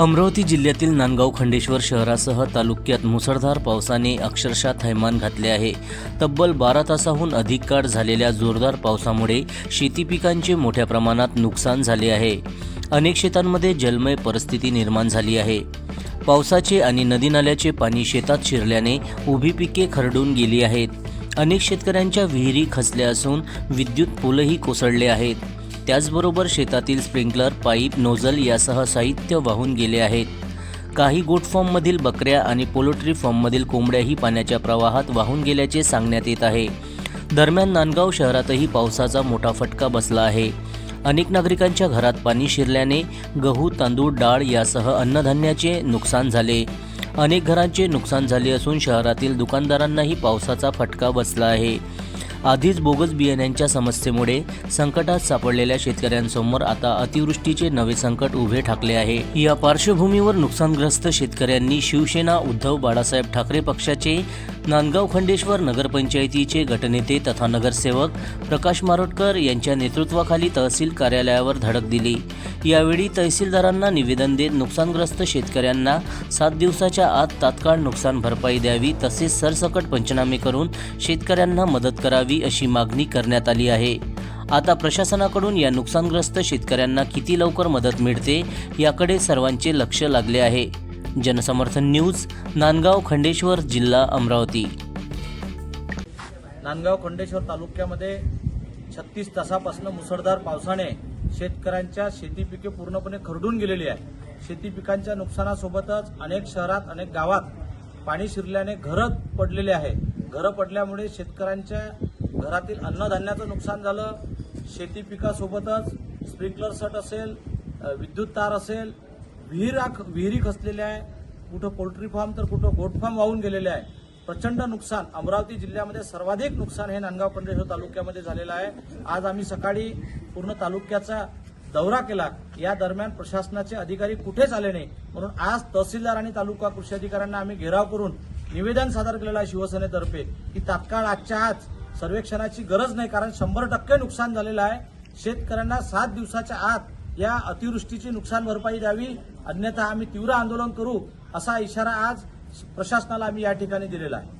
अमरावती जिल्ह्यातील नांदगाव खंडेश्वर शहरासह तालुक्यात मुसळधार पावसाने अक्षरशः थैमान घातले आहे। तब्बल 12 तासाहून अधिक काळ झालेल्या जोरदार पावसामुळे शेती पिकांचे मोठ्या प्रमाणात नुकसान झाले आहे। अनेक शेतांमध्ये जलमय परिस्थिती निर्माण झाली आहे। पावसाचे आणि नदी नाल्याचे पाणी शेतात शिरल्याने उभी पिके खरडून गेली आहेत। अनेक शेतकऱ्यांच्या विहिरी खचल्या असून विद्युत पोलही कोसळले आहेत। त्याचबरोबर शेतातील स्प्रिंकलर, पाईप, नोझल यासह साहित्य वाहून गेले आहेत। काही गोट फार्ममधील बकऱ्या आणि पोल्ट्री फार्ममधील कोंबड्याही पाण्याच्या प्रवाहात वाहून गेल्याचे सांगण्यात येत आहे। दरम्यान नांदगाव शहरातही पावसाचा मोठा फटका बसला आहे। अनेक नागरिकांच्या घरात पाणी शिरल्याने गहू, तांदूळ, डाळ यासह अन्नधान्याचे नुकसान झाले। अनेक घरांचे नुकसान झाले असून शहरातील दुकानदारांनाही पावसाचा फटका बसला आहे। आधीच बोगस बियाण्यांच्या समस्येमुळे संकटात सापडलेल्या शेतकऱ्यांसमोर आता अतिवृष्टीचे नवे संकट उभे ठाकले आहे। या पार्श्वभूमीवर नुकसानग्रस्त शेतकऱ्यांनी शिवसेना उद्धव बाळासाहेब ठाकरे पक्षाचे नांदगाव खंडेश्वर नगरपंचायतीचे गटनेते तथा नगरसेवक प्रकाश मारोटकर यांच्या नेतृत्वाखाली तहसील कार्यालयावर धडक दिली। यावेळी तहसीलदारांना निवेदन देत नुकसानग्रस्त शेतकऱ्यांना 7 दिवसाच्या आत तात्काळ नुकसान भरपाई द्यावी तसेच सरसकट पंचनामे करून शेतकऱ्यांना मदत करावी अशी मागणी करण्यात आली आहे। आता प्रशासनाकडून या नुकसानग्रस्त शेतकऱ्यांना किती लवकर मदत मिळते याकडे सर्वांचे लक्ष लागले आहे। जनसमर्थन न्यूज, नांदगाव खंडेश्वर, जिल्हा अमरावती। नांदगाव खंडेश्वर तालुक्यामध्ये 36 तासापासून मुसळधार पावसाने शेतकऱ्यांच्या शेती पिके पूर्णपणे खरडून गेलेली आहे। शेती पिकांच्या नुकसानासोबतच अनेक शहरात, अनेक गावात पाणी शिरल्याने घरं पडलेले आहे। घरं पडल्यामुळे शेतकऱ्यांच्या घरातील अन्नधान्याचं नुकसान झालं। शेती पिकासोबतच स्प्रिंकलर सेट असेल, विद्युत तार असेल, विहिरी खचलेल्या आहे। कुठं पोल्ट्री फार्म तर कुठं गोट फार्म वाहून गेलेले आहे। प्रचंड नुकसान, अमरावती जिल्ह्यामध्ये सर्वाधिक नुकसान हे नांदगाव खंडेश्वर तालुक्यामध्ये झालेलं आहे। आज आम्ही सकाळी पूर्ण तालुक्याचा दौरा केला। या दरम्यान प्रशासनाचे अधिकारी कुठेच आले नाही, म्हणून आज तहसीलदार आणि तालुका कृषी अधिकाऱ्यांना आम्ही घेराव करून निवेदन सादर केलेलं आहे शिवसेनेतर्फे की तात्काळ आजच्या आज सर्वेक्षणाची गरज नाही, कारण 100% नुकसान झालेलं आहे। शेतकऱ्यांना 7 दिवसाच्या आत या अतिवृष्टीची नुकसान भरपाई द्यावी, अन्यथा आम्ही तीव्र आंदोलन करू असा इशारा आज प्रशासनाला आम्ही या ठिकाणी दिलेला आहे।